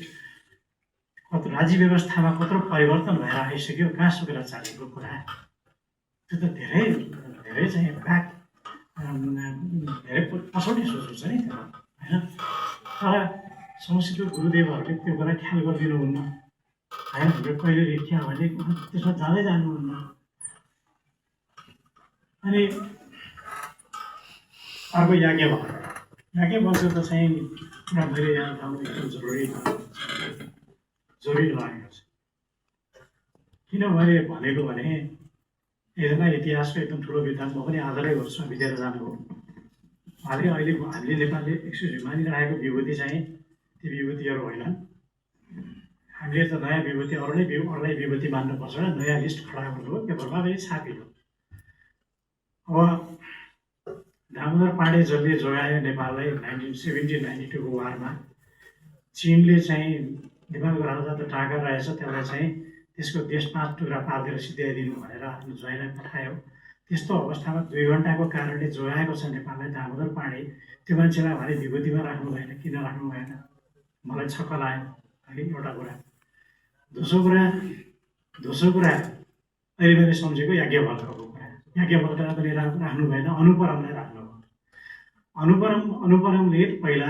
राज्य व्यवस्थामा कत्रो परिवर्तन भएर आइसक्यो। कहाँ शुक्राचार्यको कुरा, त्यो त धेरै चाहिँ धेरै पछौटे सोच्नु छ नि त्यो होइन। तर संस्कृतको गुरुदेवहरूले त्यो कुरा ख्याल गरिदिनुहुन्न होइन। हाम्रो कहिले लेख्या भने त्यसमा जाँदै जानुहुन्न। अनि अर्को याज्ञवल्क्य त चाहिँ कुरा मैले यहाँ उठाउनु एकदम जरुरी लागेको छ। किन मैले भनेको भने यसलाई इतिहासको एकदम ठुलो विद्वान म पनि आदरै गर्छु, विद्यार जानुभयो। अहिले हामीले नेपालले मानिरहेको विभूति चाहिँ ती विभूतिहरू होइनन्। हामीले त नयाँ विभूति अरूलाई विभूति मान्नुपर्छ र नयाँ लिस्ट खडा गर्नु हो, पेपरमा पनि छापियो। अब दामोदर पाण्डे जसले जोगायो नेपाललाई 1970-92 को वारमा, चिनले चाहिँ नेपालको राजा त टाका रहेछ, त्यसलाई चाहिँ त्यसको देश 5 टुक्रा पारिदिएर सिध्याइदिनु भनेर आफ्नो ज्वाइँलाई पठायो। त्यस्तो अवस्थामा 2 घन्टाको कारणले जोगाएको छ नेपाललाई दामोदर पाण्डे। त्यो मान्छेलाई भने विभूतिमा राख्नु भएन, किन राख्नु भएन? मलाई छक्क लाग्यो है एउटा कुरा। दोस्रो कुरा अहिले मैले सम्झेको याज्ञवल्क्यको कुरा। याज्ञवल्क्यलाई पनि राख्नु भएन, अनुपरमलाई राख्नु भयो। अनुपरमले पहिला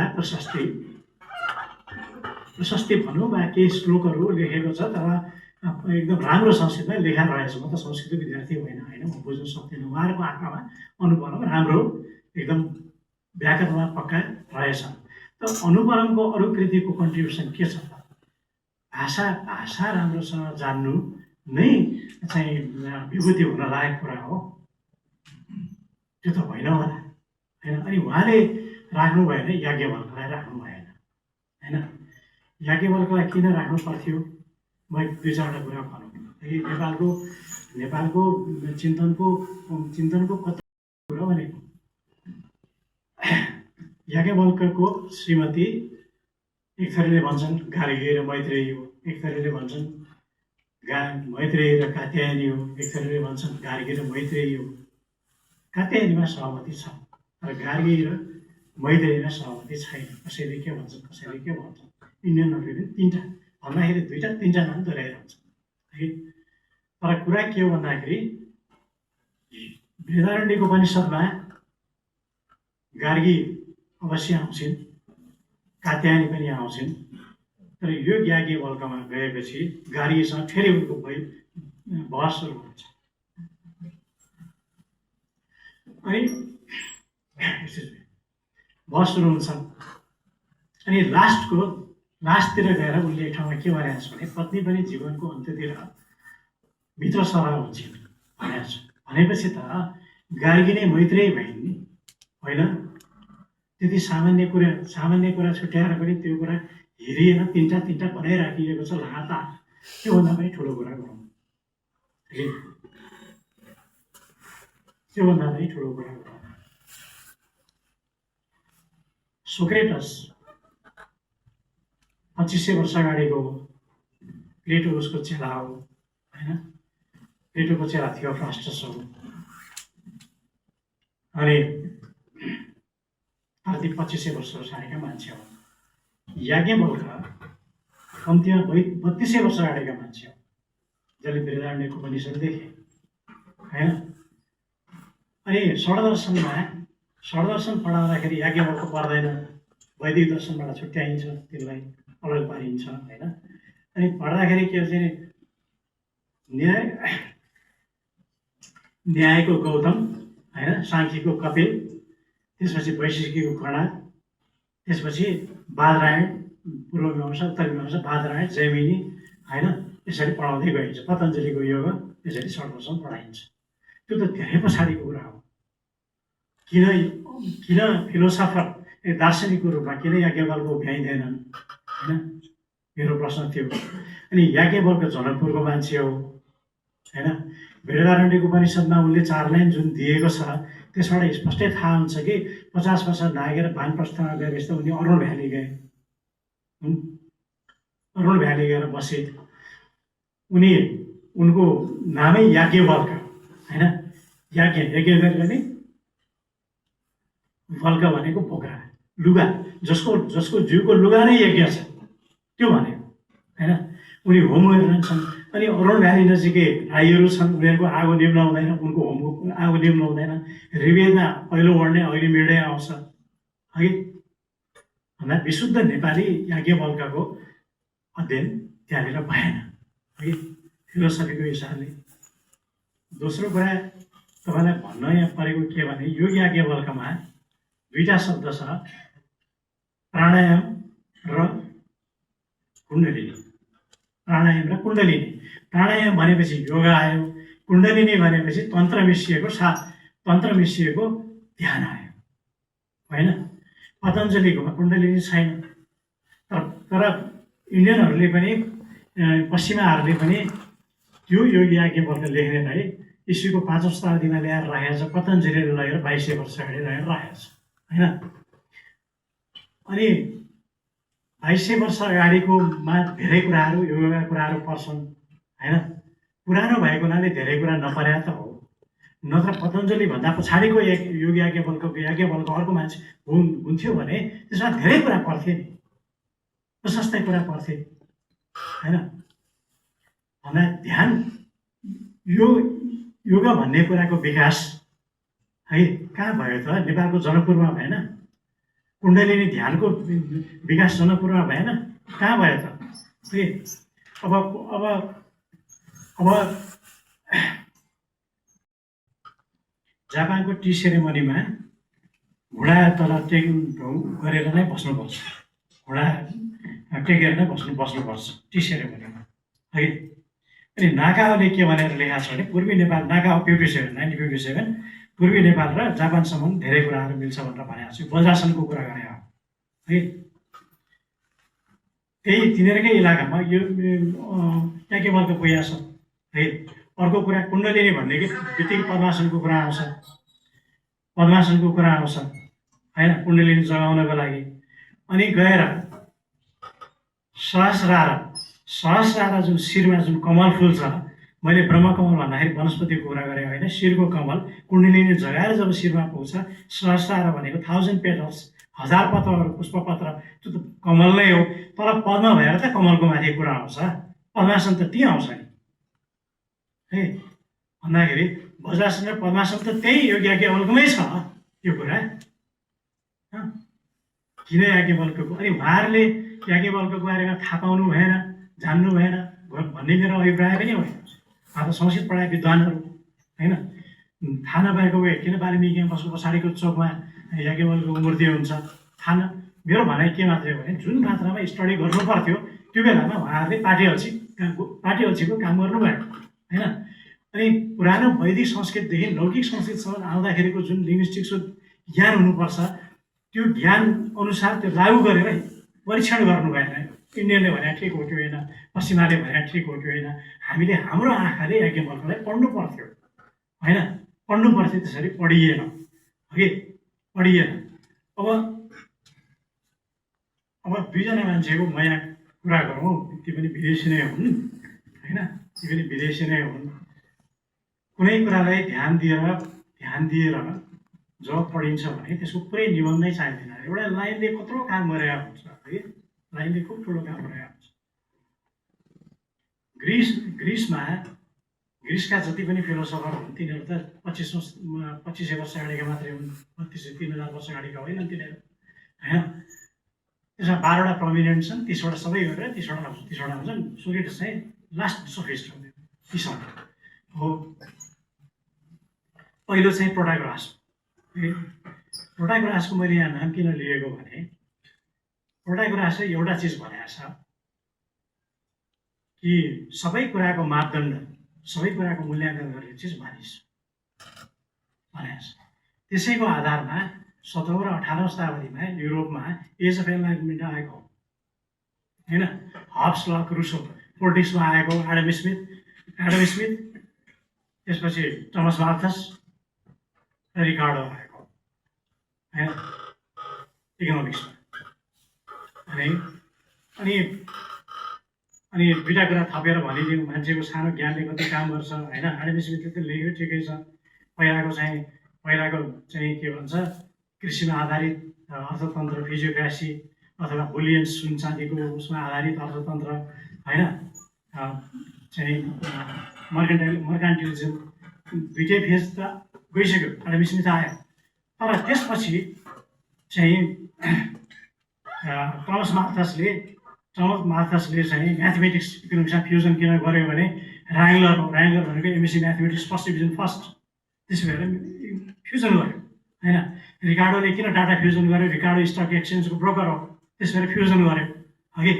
प्रशस्ति भनौँ वा केही श्लोकहरू लेखेको छ, तर एकदम राम्रो संस्कृतमा लेखा रहेछ। म त संस्कृत विद्यार्थी होइन, म बुझ्न सक्दिनँ। उहाँहरूको आँखामा अनुपरम राम्रो एकदम व्याकरणमा पक्का रहेछ। तर अनुपरमको अरू कृतिको कन्ट्रिब्युसन के छ त? भाषा राम्रोसँग जान्नु नै चाहिँ विभूति हुन लागेको कुरा हो, त्यो त होइन होला होइन। अनि उहाँले राख्नु भएन, याज्ञवल्क्यलाई राख्नु भएन होइन। याज्ञवल्क्यलाई किन राख्नु पर्थ्यो? म 2-4वटा कुरा भनौँ। नेपालको चिन्तनको कता कुरा भनेको, याज्ञवल्क्यको श्रीमती एक थरीले भन्छन् गार्गी र मैत्रेयी हो, एक थरीले भन्छन् मैत्रेयी र कात्यायनी हो, एक थरीले भन्छन् गार्गी र मैत्रेयी हो। कात्यायनीमा सहमति छ, तर गार्गी र मैत्रेयीमा सहमति छैन। कसैले के भन्छन् इन्डियनहरूले पनि 3टा भन्दाखेरि 2टा-3टा नाम दोहोऱ्याइरहन्छ है। तर कुरा के हो भन्दाखेरि बृहदारण्यक उपनिषदमा गार्गी अवश्य आउँछिन्, कात्यायनी पनि आउँछिन्, तर यो याज्ञवल्क्यमा गएपछि गार्गीसँग फेरि उनको बहस सुरु हुन्छ। अनि बहस सुरु हुन्छ। अनि लास्टतिर गएर उनले एक ठाउँमा के भनेको छ भने, पत्नी पनि जीवनको अन्त्यतिर मित्र सभा हुन्छन् भनेको छ। भनेपछि त गार्गी नै मैत्रेयी भइन् नि, होइन? त्यति सामान्य कुरा छुट्याएर पनि त्यो कुरा हेरिएन, 3टा बनाइराखिएको छ लगातार। त्योभन्दा पनि ठुलो कुरा गरौँ, त्योभन्दा पनि ठुलो कुरा गरौँ। सोक्रेटस 2500 वर्ष अगाडिको प्लेटो उसको चेला हो होइन। प्लेटोको चेला थियोफ्रास्टस हो। अनि आदि 2500 वर्ष अगाडिका मान्छे हो। याज्ञवल्क्य कम्तीमा 3200 वर्ष अगाडिका मान्छे हो, जसले बृहदारण्यक उपनिषद लेखे होइन। अनि षड्दर्शन पढाउँदाखेरि याज्ञवल्क्य पर्दैन, वैदिक दर्शनबाट छुट्याइन्छ, त्यसलाई अलग पारिन्छ होइन। अनि पढ्दाखेरि के हुन्छ, न्यायको गौतम होइन, साङ्ख्यको कपिल, त्यसपछि वैशेषिकीको कणा, त्यसपछि बादरायण, पूर्व मीमांसा, उत्तर मीमांसा, बादरायण, जैमिनी होइन, यसरी पढाउँदै गइन्छ। पतञ्जलिको योग यसरी षड्दर्शन पढाइन्छ। त्यो त धेरै पछाडिको कुरा हो। किन फिलोसफर दार्शनिकको रूपमा किन याज्ञवल्क्य उभ्याइँदैनन् होइन, मेरो प्रश्न थियो। अनि याज्ञवल्क्य जनकपुरको मान्छे हो होइन। बृहदारण्यक उपनिषदमा उनले 4 लाइन जुन दिएको छ, त्यसबाट स्पष्टै थाहा हुन्छ कि 50 वर्ष नागेर वानप्रस्थमा गएपछि त उनी अरुण भ्याली गए। अरुण भ्याली गएर बसे। उनको नामै याज्ञवल्क्य होइन। यज्ञ गर्ने वल्क्य भनेको बोक्रा, लुगा, जसको जिउको लुगा नै यज्ञ छ, त्यो भनेको होइन। उनी होम गरिरहन्छन्। अनि अरुण भ्याली नजिकै राईहरू छन्, उनीहरूको आगो निम्न हुँदैन, उनको होमको आगो निम्न हुँदैन। ऋग्वेदमा पहिलो वर्ण नै अग्नि मिडै आउँछ है। भन्दा विशुद्ध नेपाली याज्ञवल्क्यको अध्ययन त्यहाँनिर भएन है, फिलोसफीको हिसाबले। दोस्रो कुरा तपाईँलाई भन्न यहाँ परेको के भने, यो याज्ञवल्क्यमा 2टा शब्द छ, प्राणायाम र कुण्डलिनी। प्राणायाम र कुण्डलिनी। प्राणायाम भनेपछि योगा आयो, कुण्डलिनी भनेपछि तन्त्र मिसिएको ध्यान आयो होइन। पतञ्जलिकोमा कुण्डलिनी छैन, तर इन्डियनहरूले पनि पश्चिमाहरूले पनि त्यो योगी याज्ञवल्क्य लेख्नेलाई इस्वीको 5औं शताब्दीमा ल्याएर राखेको छ, पतञ्जलिले लगेर 2200 वर्ष अगाडि लगेर राखेको छ होइन। अनि 2200 वर्ष अगाडिकोमा धेरै कुराहरू योगका कुराहरू पर्छन् होइन। पुरानो भएको हुनाले धेरै कुरा नपरे त हो, नत्र पतञ्जलि भन्दा पछाडिको एक योग याज्ञवल्क अर्को मान्छे हुन्थ्यो भने त्यसमा धेरै कुरा पर्थे नि, प्रशस्तै कुरा पर्थे होइन। भन्दा ध्यान योग भन्ने कुराको विकास है कहाँ भयो त? नेपालको जनकपुरमा भएन? कुण्डलिनी ध्यानको विकास जनकपुरमा भएन? कहाँ भयो त? अब अब अब जापानको टी सेरेमनीमा घुँडा तल गरेर नै बस्नुपर्छ, घुँडा टेकेर नै बस्नुपर्छ टी सेरेमनीमा है। अनि नागाओले के भनेर लेखाएको छ भने पूर्वी नेपाल, नागाओ 1957 पूर्वी नेपाल र जापानसम्म धेरै कुराहरू मिल्छ भनेर भनेको छु। वज्रासनको कुरा गरे हो है। त्यही तिनीहरूकै इलाकामा यो याज्ञवल्क पुगेको छ है। अर्को कुरा कुण्डलिनी भन्ने कि बित्तिकै पद्मासनको कुरा आउँछ, पद्मासनको कुरा आउँछ होइन, कुण्डलिनी जगाउनको लागि। अनि गएर सहस्रार जुन शिरमा जुन कमल फुल छ, मैले ब्रह्मकमल भन्दाखेरि वनस्पतिको कुरा गरेँ होइन, शिरको कमल कुण्डलिनी जगाएर जब शिरमा पुग्छ, सहस्रार भनेको 1000 पेटल्स, 1000 पत्रहरू, पुष्पपत्र, त्यो त कमल नै हो। तर पद्म भएर त कमलको माथि कुरा आउँछ, पद्मासन त त्यहीँ आउँछ नि है। भन्दाखेरि वज्रासन र पद्मासन त त्यही योग याज्ञवल्कमै छ यो कुरा किन याज्ञवल्कको। अनि उहाँहरूले याज्ञवल्कको बारेमा थाहा पाउनु भएन, जान्नु भएन भन्ने मेरो अभिप्राय पनि होइन। अब संस्कृत पढाए विद्वानहरू होइन, थाहा नभएको भए किन वाल्मिकी क्याम्पसको पछाडिको चोकमा याज्ञवल्कको मूर्ति हुन्छ, थाहा न। मेरो भनाइ के मात्रै हो भने जुन मात्रामा स्टडी गर्नु पर्थ्यो त्यो बेलामा उहाँहरूले पार्टी अल्छीको काम गर्नुभयो होइन। अनि पुरानो वैदिक संस्कृतदेखि लौकिक संस्कृतसम्म आउँदाखेरिको जुन लिङ्ग्विस्टिक्सको ज्ञान हुनुपर्छ त्यो ज्ञान अनुसार त्यो लागू गरेर परीक्षण गर्नु भएन। इन्डियनले भने ठिक हो कि होइन, पश्चिमाले भने ठिक हो कि होइन, हामीले हाम्रो आँखाले याज्ञवल्कलाई पढ्नु पर्थ्यो होइन, पढ्नु पर्थ्यो। त्यसरी पढिएन है, पढिएन। अब दुईजना मान्छेको म यहाँ कुरा गरौँ, ती पनि विदेशी नै हुन् होइन, ती पनि विदेशी नै हुन्। कुनै कुरालाई ध्यान दिएर जब पढिन्छ भने त्यसको पुरै निबन्ध नै चाहिँदैन। एउटा लाइनले कत्रो काम गरेको हुन्छ है, लाइनले खुब ठुलो काम गरेको हुन्छ। ग्रिसका जति पनि फिलोसफर हुन् तिनीहरू त 2500 वर्ष अगाडिका मात्रै हुन्, 3000 वर्ष अगाडिका होइनन् तिनीहरू होइन। त्यसमा 12वटा प्रोमिनेन्ट छन्, 30वटा सबै गरेर 30वटा हुन्छन्। सोक्रेटिस चाहिँ लास्ट सोफिस्ट हो, 30वटा हो। पहिलो चाहिँ प्रोटागोरास। प्रोटागोरासको मैले यहाँ नाम किन लिएको भने प्रोटागोरासले एउटा चिज भनेको छ कि सबै कुराको मापदण्ड, सबै कुराको मूल्याङ्कन गर्ने चिज मानिस भनेको छ। त्यसैको आधारमा 17औं र 18औं शताब्दीमा युरोपमा एज अफ एनलाइटमेन्ट आएको होइन। हब्स, लक, रुसो, पोलिटिक्समा आएको एडम स्मिथ, त्यसपछि थमस माल्थस र रिकार्डो आएको होइन इकोनोमिक्समा। अनि दुईवटा कुरा थपेर भनिदिउँ, मान्छेको सानो ज्ञानले कति काम गर्छ होइन। एडम स्मिथले त लेख्यो ठिकै छ, पहिलाको चाहिँ के भन्छ कृषिमा आधारित अर्थतन्त्र, फिजियोक्रासी अथवा बुलियन सुन चाँदीको उसमा आधारित अर्थतन्त्र होइन, चाहिँ मर्कान्टिलिजम दुइटै फेज त गइसक्यो, एडम स्मिथ आयो। तर त्यसपछि चाहिँ थमस माल्थसले चाहिँ म्याथमेटिक्स इकोनोमिक्समा फ्युजन किन गर्यो भने ऱ्याङ्गलर भनेको MSc mathematics first division first, त्यसो भएर फ्युजन गर्यो होइन। रिकार्डोले किन डाटा फ्युजन गर्यो, रिकार्डो स्टक एक्सचेन्जको ब्रोकर हो, त्यस भएर फ्युजन गर्यो है।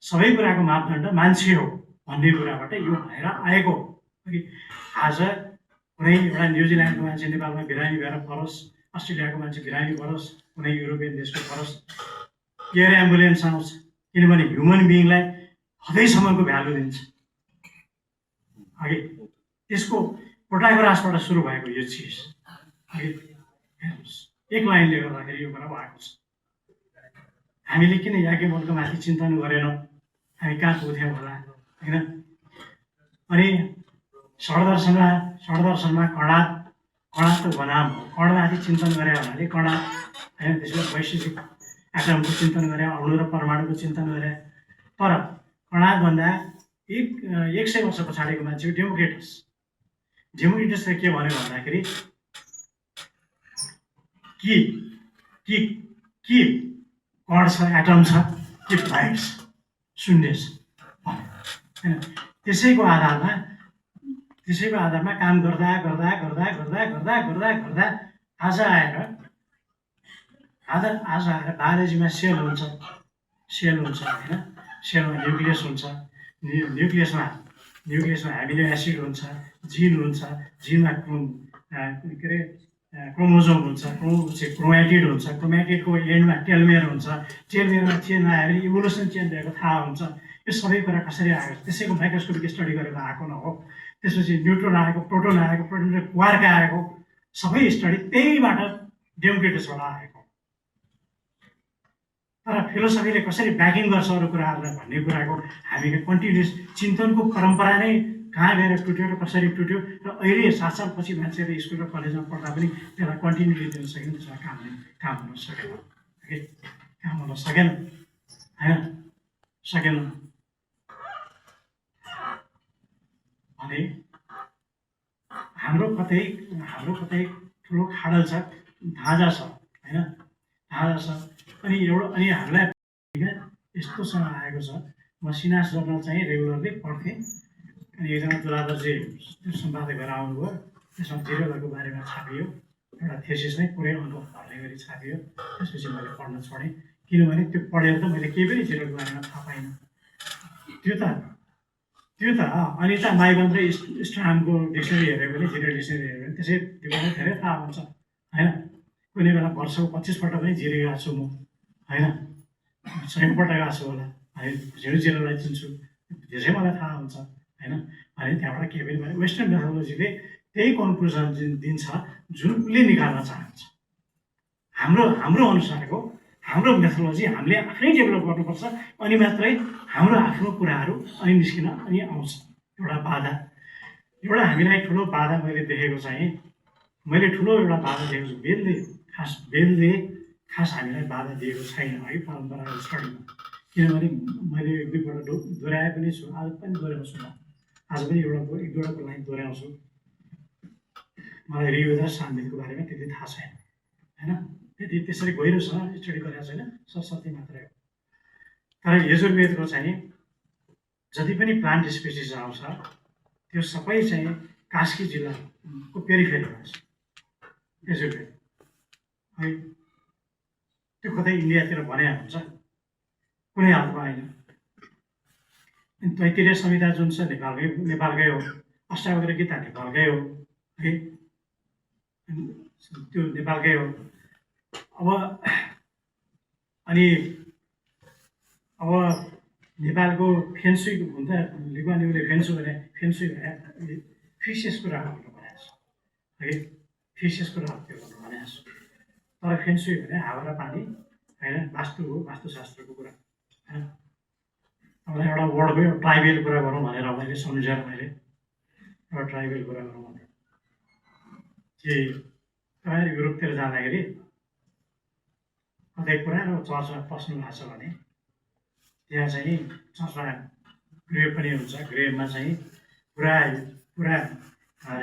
सबै कुराको मापदण्ड मान्छे हो भन्ने कुराबाट यो भएर आएको हो। आज कुनै एउटा न्युजिल्यान्डको मान्छे नेपालमा बिरामी भएर परोस्, अस्ट्रेलियाको मान्छे बिरामी परोस्, कुनै युरोपियन देशको परोस्, एयर एम्बुलेन्स आउँछ, किनभने ह्युमन बिइङलाई हदैसम्मको भ्यालु दिन्छ है। त्यसको प्रोटागोरासबाट सुरु भएको यो चिज हेर्नुहोस्, एक लाइनले गर्दाखेरि यो कुरा भएको छ। हामीले किन याज्ञवल्क्य माथि चिन्तन गरेनौँ? हामी कहाँ पुग्थ्यौँ होला, होइन? अनि षड्दर्शनमा कणा त बनाम हो। कणमाथि चिन्तन गरे हुनाले कणा, होइन? त्यसलाई वैश्विक आक्रमणको चिन्तन गरे, अणु र परमाणुको चिन्तन गरे। तर कणाभन्दा 100 वर्ष पछाडिको मान्छे डेमोक्रिटसले के भन्यो भन्दाखेरि कि कण छ, एटम छ, कि बाइट छ, शून्य छ, होइन? त्यसैको आधारमा काम गर्दा आज आएर बायोलोजीमा सेल हुन्छ, होइन? सेलमा न्युक्लियस हुन्छ, न्युक्लियसमा एमिनो एसिड हुन्छ, जिन हुन्छ, जिनमा क्रोमोजोम हुन्छ, क्रोमेटिड हुन्छ, क्रोमेटिडको एन्डमा टेलमेयर हुन्छ, टेलमेयरमा चेन्ज आयो भने इभोल्युसन चेन्ज भएको थाहा हुन्छ। यो सबै कुरा कसरी आएको, त्यसैको माइक्रोस्कोपिक स्टडी गरेर आएको न हो। त्यसपछि न्युट्रोन आएको, प्रोटोन आएको, क्वार्क आएको, सबै स्टडी त्यहीबाट डेमोक्रिटसबाट आएको। तर फिलोसफीले कसरी ब्याकिङ गर्छ अरू कुराहरूलाई भन्ने कुराको हामीले कन्टिन्युस चिन्तनको परम्परा नै कहाँ गएर टुट्यो र कसरी टुट्यो र अहिले 7 सालपछि मान्छेले स्कुल र कलेजमा पढ्दा पनि त्यसलाई कन्टिन्युटी दिन सकेन, त्यसमा काम हुन सकेन, होइन? सकेन भने हाम्रो कतै ठुलो खाडल छ, धाजा छ, होइन? धाजा छ। अनि हामीलाई यस्तोसँग आएको छ। म सिनास जर्नल चाहिँ रेगुलरली पढ्थेँ। अनि एकजना दुलाधरजी त्यो सम्पादक भएर आउनुभयो। त्यसमा जिरेलाको बारेमा छापियो, एउटा थेसिस नै पुरै अनुभव भर्ने गरी छापियो। त्यसपछि मैले पढ्न छोडेँ, किनभने त्यो पढेर त मैले केही पनि जिरेलको बारेमा थाहा पाइनँ। त्यो त अनि त माइबन्ध र स्ट्रामको डिक्सनरी हेऱ्यो भने, जिरो डिक्सनरी हेऱ्यो भने त्यसै त्यो पनि धेरै थाहा हुन्छ, होइन? कुनै बेला वर्षको 25 पल्ट पनि जिरेको छु म, होइन? 100 पल्ट गएको छु होला, है? जिरोलाई चिन्छु, त्यसै मलाई थाहा हुन्छ, होइन? अनि त्यहाँबाट के पनि भने वेस्टर्न मेथोडोलोजीले त्यही कन्क्लुजन दिन्छ जुन उसले निकाल्न चाहन्छ। हाम्रो अनुसारको हाम्रो मेथोडोलोजी हामीले आफै डेभलप गर्नुपर्छ, अनि मात्रै हाम्रो आफ्नो कुराहरू अनि निस्किन अनि आउँछ। एउटा हामीलाई ठुलो बाधा मैले देखेको चाहिँ, एउटा बाधा देखेको छु। बेलले खास हामीलाई बाधा दिएको छैन है परम्परागत स्टडीमा। किनभने मैले एक दुईपल्ट दोहोऱ्याए पनि छु, आज पनि दोहोऱ्याउँछु म। आज पनि एक दुईवटा लाइन दोहोऱ्याउँछु। मलाई ऋग्वेद र सामवेदको बारेमा त्यति थाहा छैन, होइन? त्यति त्यसरी गहिरोसँग स्टडी गरेको छैन, सरस्वती मात्रै हो। तर यजुर्वेदको चाहिँ जति पनि प्लान्ट स्पेसिस आउँछ त्यो सबै चाहिँ कास्की जिल्लाको पेरिफेरीमा छ यजुर्वेद, है? त्यो कतै इन्डियातिर भने हुन्छ, कुनै हालतमा होइन। तैत्तिरीय संहिता जुन छ नेपालकै हो, अष्टावक्र गीता नेपालकै हो, है? त्यो नेपालकै हो। अब नेपालको फेन्सुई हुन्छ, लिगवानीले फेन्सुई भने फिक्सियस कुराहरू भन्नु भनेको छ, है? फिक्सियस कुराहरू त्यो भन्नु भनेको छ। तर फेन्सुई भने हावा र पानी, होइन? वास्तु हो, वास्तुशास्त्रको कुरा, होइन? मलाई एउटा वर्डको एउटा ट्राइबल कुरा गरौँ भनेर मैले सम्झेर एउटा ट्राइबल कुरा गरौँ भने कि तपाईँहरू युरोपतिर जाँदाखेरि कतै पुरानो चर्चमा पस्नु भएको छ भने त्यहाँ चाहिँ चर्चमा ग्रेभ पनि हुन्छ। ग्रेभमा चाहिँ पुरा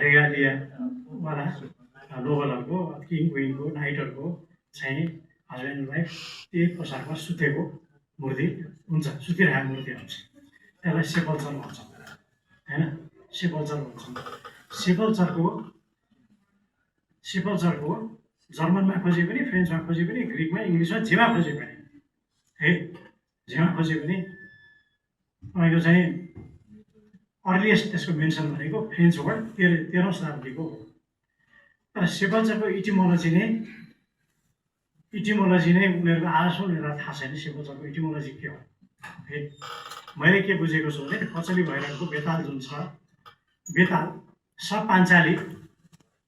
रेगालियावाला नोबलहरूको, किङ क्विनको, नाइटहरूको चाहिँ हस्बेन्ड वाइफ त्यही पोसाकमा सुतेको मूर्ति हुन्छ, सुतिरहेको मूर्ति हुन्छ। त्यसलाई सेपल्चर भन्छ, होइन? सेपल्चर भन्छ। सेपल्चरको जर्मनमा खोजे पनि, फ्रेन्चमा खोजे पनि, ग्रिकमा, इङ्ग्लिसमा, जेमा खोजे पनि, है? जेमा खोजे पनि तपाईँको चाहिँ अर्लिएस्ट त्यसको मेन्सन भनेको फ्रेन्च वर्ड 13औं शताब्दीको हो। तर सेपल्चरको इटिमोलोजी नै उनीहरूको आजसम्म उनीहरूलाई थाहा छैन। सेपल्चरको इटिमोलोजी के हो, है? मैले के बुझेको छु भने कचली भैरवको बेताल जुन छ, बेताल सब पाञ्चाली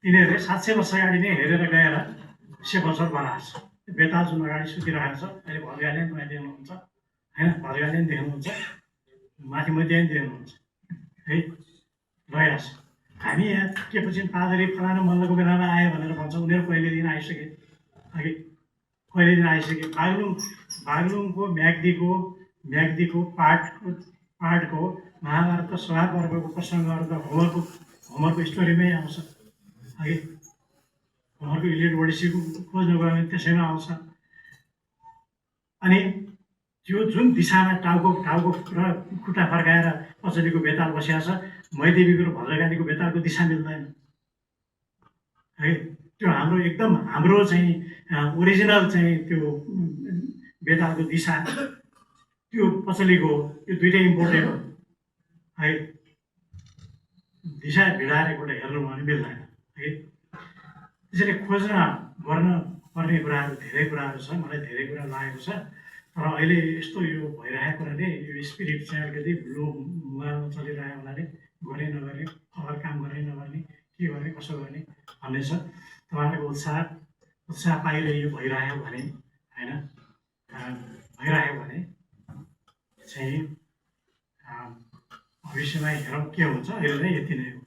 तिनीहरूले 700 वर्ष अगाडि नै हेरेर गएर सेपल्सर बनाएको छ। बेताल जुन अगाडि सुतिरहेको छ अहिले भद्गाले पनि तपाईँ देख्नुहुन्छ होइन, भद्गाले पनि देख्नुहुन्छ, माथि मध्य पनि देख्नुहुन्छ है, रहेको छ। हामी यहाँ के पछि पादरी फलानु मल्लको बेलामा आयो भनेर भन्छ, उनीहरू कहिलेदेखि आइसके अघि, कहिलेदेखि आइसके। बागलुङको म्याग्दीको पाठको महाभारतको सभा पर्वको प्रसङ्गहरू त होमरको स्टोरीमै आउँछ है, होमरको इलियड ओडिसीको खोज्नु गयो भने त्यसैमा आउँछ। अनि त्यो जुन दिशामा टाउको र खुट्टा फर्काएर पछाडिको बेताल बसिया छ, मैदेवीको र भद्रकालीको बेतालको दिशा मिल्दैन है। त्यो हाम्रो एकदम हाम्रो चाहिँ ओरिजिनल चाहिँ त्यो बेतालको दिशा, त्यो पछाडिको यो दुइटै इम्पोर्टेन्ट हो है। दिशा भिडाएर एकपल्ट हेर्नुभयो भने मिल्दैन है। त्यसैले खोज्न गर्न पर्ने कुराहरू धेरै कुराहरू छ, मलाई धेरै कुरा लागेको छ। तर अहिले यस्तो यो भइरहेको कुराले यो स्पिरिट चाहिँ अलिकति लो मोबाइलमा चलिरहेको हुनाले गर्ने नगर्ने, अगर काम गर्ने नगर्ने, के गर्ने कसो गर्ने भन्ने छ। तपाईँहरूको उत्साह पाइरह्यो भइरह्यो भने होइन, भइरह्यो भने चाहिँ भविष्यमा हेरौँ के हुन्छ। अहिले नै यति नै हो।